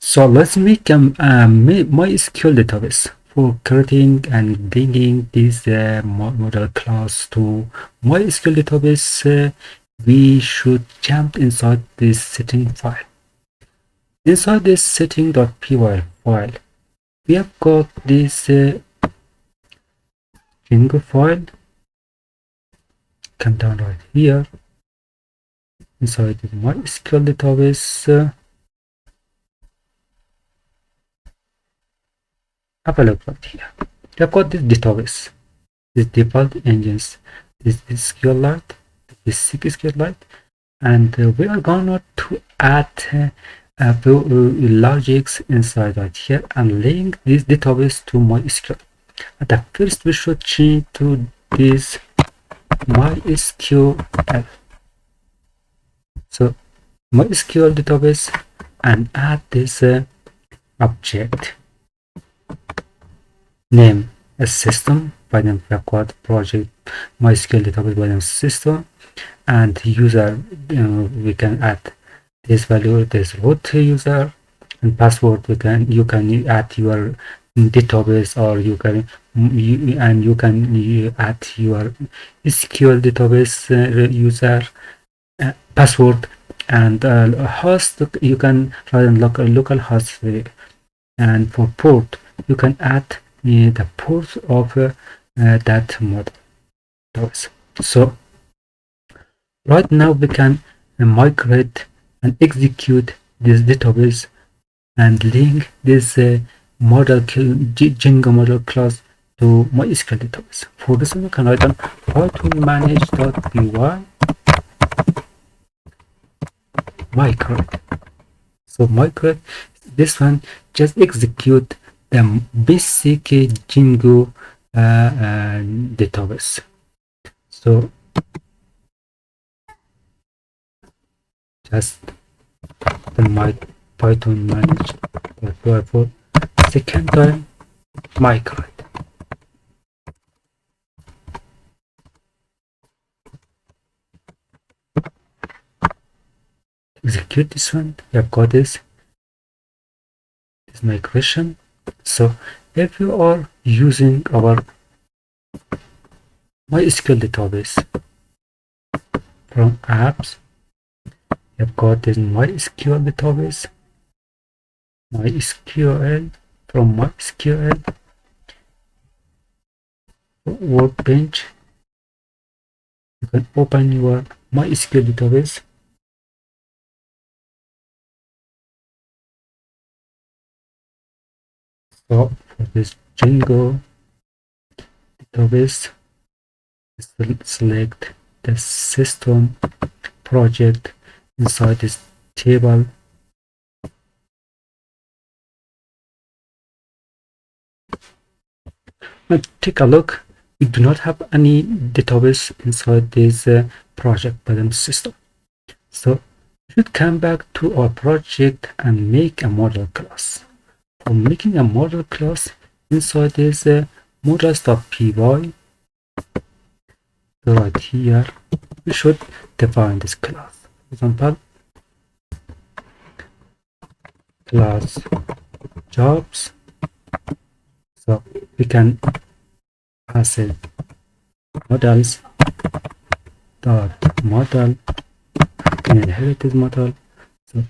So let's make a MySQL database for creating and bringing this model class to MySQL database. We should jump inside this setting file. Inside this setting.py file, we have got this Django file. Come down right here inside the MySQL database. Have a look right here. We have got this database, this default engines, this is SQLite, this is SQLite, and we are going to add logics inside right here and link this database to MySQL. At the first, we should change to this MySQL. So MySQL database and add this object. Name a system by name record project MySQL database by name system, and user we can add this value, this root user, and password you can add your database, or you can add your SQL database user password, and host you can run local host, and for port you can add the port of that model. So right now we can migrate and execute this database and link this model Django model class to MySQL database. For this one, we can write on Python manage.py migrate. So migrate, this one just execute the basic Django database. So just the Python manage for second time migrate. Execute this one. We have got this migration. So if you are using our MySQL database from apps, we have got this MySQL database, MySQL, from MySQL workbench. You can open your MySQL database. So for this Django database, select the system project inside this table. Now take a look. We do not have any database inside this project by the system. So we should come back to our project and make a model class. For making a model class inside this models.py, right here we should define this class. For example, class jobs. So we can pass it models dot model, can inherit this model. So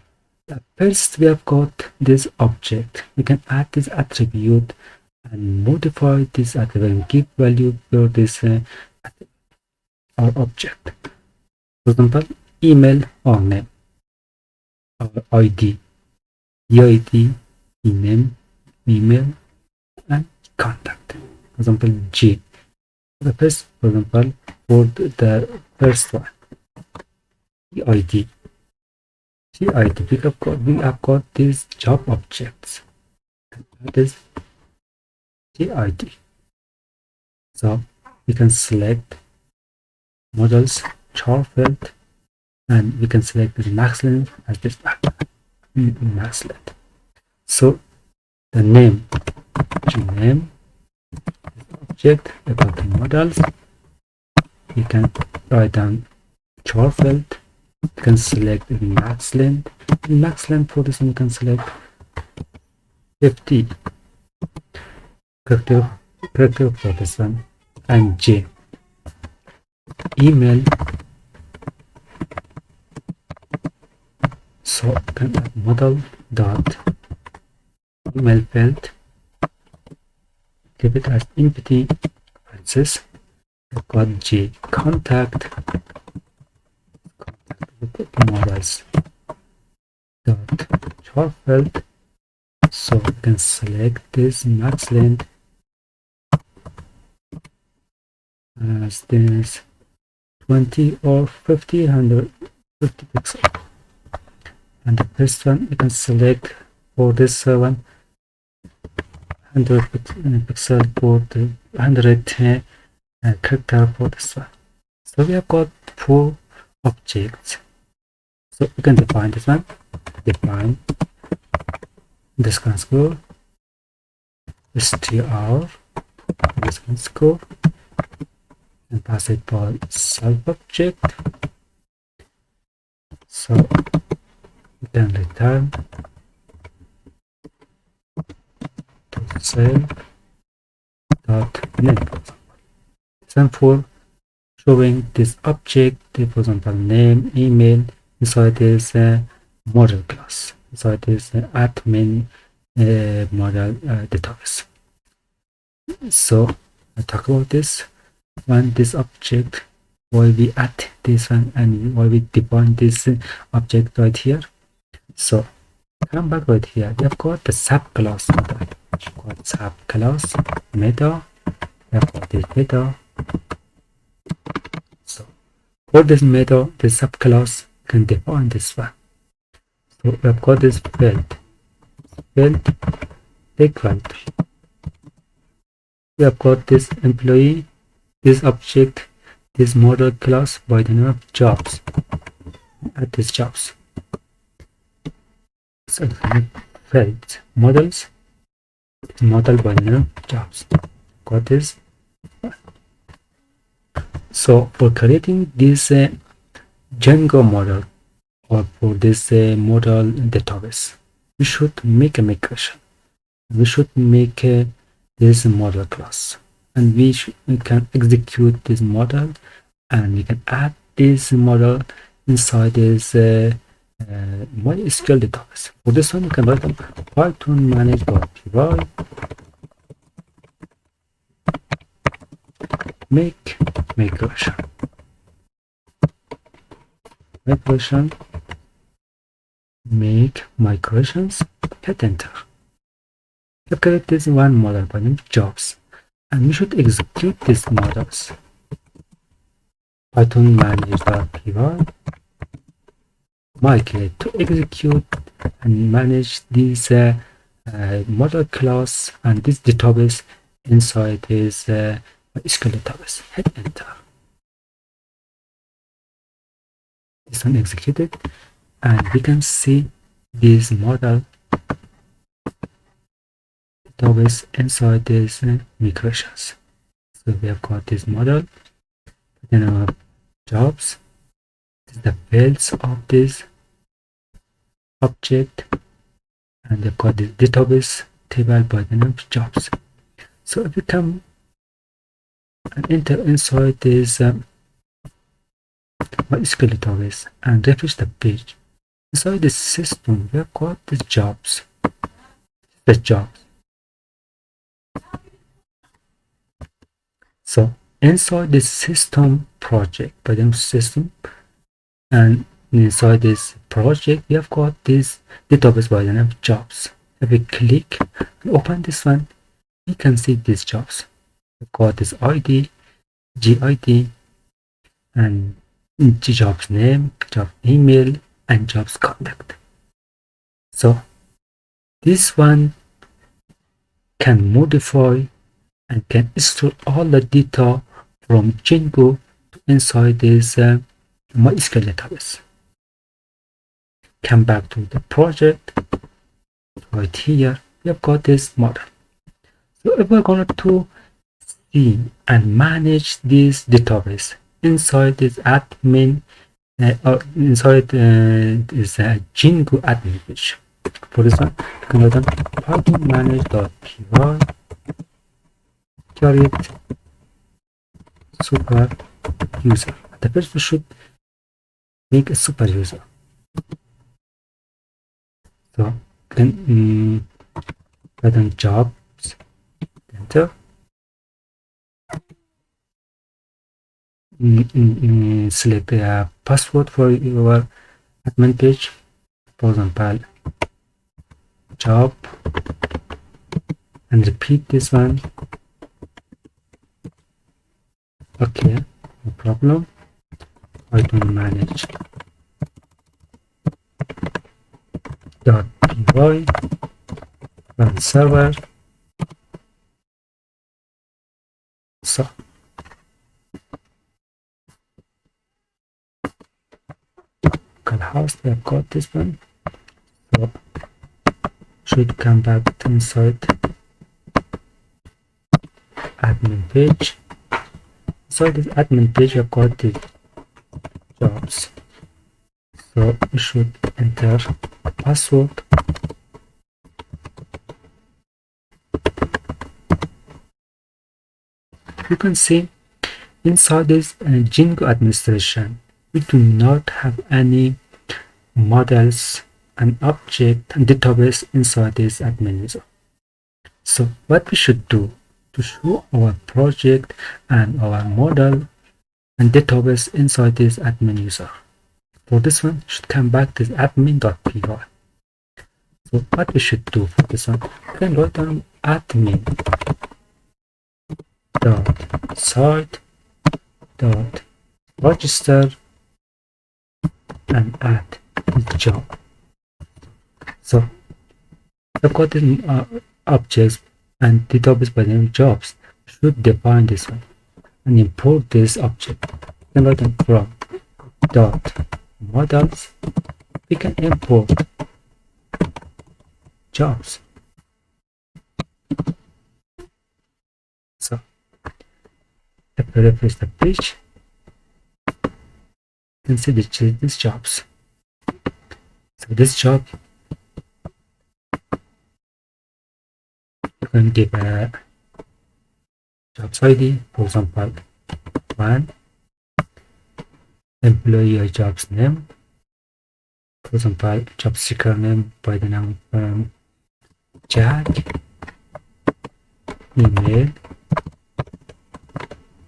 first we have got this object. We can add this attribute and modify this attribute and give value for this our object. For example, email or name, or ID, EID, name, email, and contact. For example, G. The first, for example, for the first one, EID. EID. We have got these job objects. That is EID. So we can select models char field, and we can select the max length as this max length. So the name object about the models, we can write down char field. You can select the max length. In max length for this one, you can select 50 character for this one, and J email. So I can add model dot email field, give it as empty parenthesis. I've got J contact with models dot char field. So we can select this max length as this 20 or 50, 150 pixels. And the first one we can select for this one 100 pixel for the 100 character for this one. So we have got 4 objects. So we can define this one, define this console str this console and pass it for self object. So we can return to self dot name, for example. Then for showing this object, for example, name, email inside this model class, inside this admin model database. So I talk about this when this object, why we add this one and why we define this object right here. So come back right here, we have got the subclass model, got subclass meta, we have got this meta. So for this meta, this subclass can define this one. So we have got this field equal to, we have got this employee, this object, this model class by the name of jobs. Add these jobs. So field models, model by the name of jobs. Got this. So for creating this Django model or for this model database, we should make a migration. We should make this model class, and we can execute this model, and we can add this model inside this Mysql database. For this one, you can write Python manage.py make migration. Make migrations, hit enter. We have created this one model by name jobs, and we should execute these models. Python manage.py migrate to execute and manage this model class and this database inside this Mysql database. Hit enter. This one executed, and we can see this model database inside this migrations. So we have got this model, then our jobs, this is the fields of this object, and we've got this database table by the name of jobs. So if we come and enter inside this Mysql database and refresh the page, inside this system we have got the jobs. So inside this system project by the system, and inside this project we have got this database by the name of jobs. If we click and open this one, we can see these jobs. We've got this ID, GID, and jobs name, job email, and jobs contact. So this one can modify and can store all the data from Django to inside this Mysql database. Come back to the project. Right here, we have got this model. So if we're going to see and manage this database inside this admin or inside this Django admin page, For this one, you can write down python manage.py create super user. The first we should make a super user. So then write down jobs, enter. Select a password for your admin page. For example, job, and repeat this one. Okay, no problem. Python manage .py run server. So localhost, we have got this one. So should come back inside admin page. So this admin page, we have got the jobs. So we should enter the password. You can see inside this Django administration, we do not have any models and object and database inside this admin user. So what we should do to show our project and our model and database inside this admin user. For this one, should come back to admin.py. So what we should do for this one, we can write down admin dot site dot register and add the job. So I've got these objects and database by the name jobs. Should define this one and import this object. Then write down from dot models. We can import jobs. So if we refresh the page, you can see these jobs. So this job, you can give a jobs ID, for example, 1, employee or jobs name, for example, job seeker name by the name Jack, email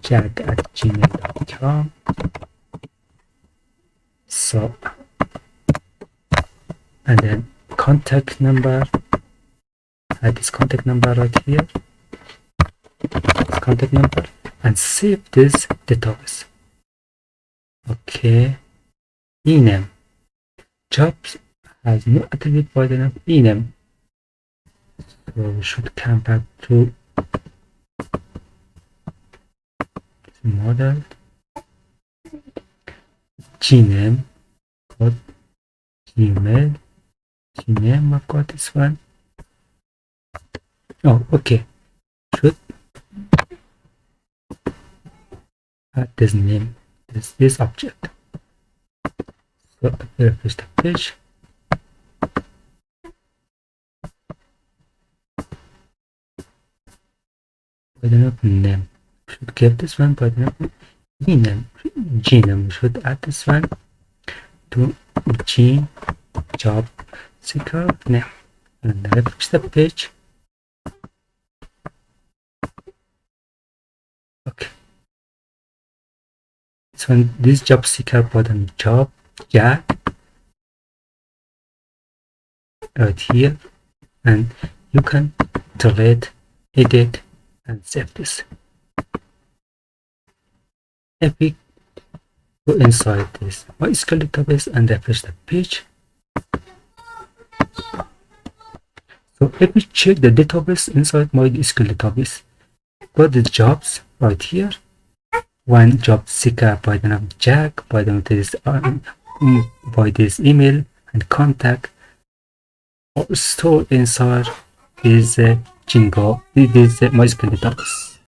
jack@gmail.com. So, and then contact number, add this contact number right here, this contact number, and save this database. Okay, ename, jobs has no attribute by the name ename, so we should come back to model gname got gmail gname. I've got this one. Oh, okay, should add this name, this object. So I refresh the page. By the name, should give this one by the name gname. Should add this one to g job seeker name and refresh the page. Okay, this one, this job seeker button job Jack right here, and you can delete, edit, and save this. If we go inside this Mysql database and refresh the page, so if we check the database inside Mysql database, got the jobs right here. One job seeker by the name Jack, by this email and contact, or stored inside this Django, this Mysql database.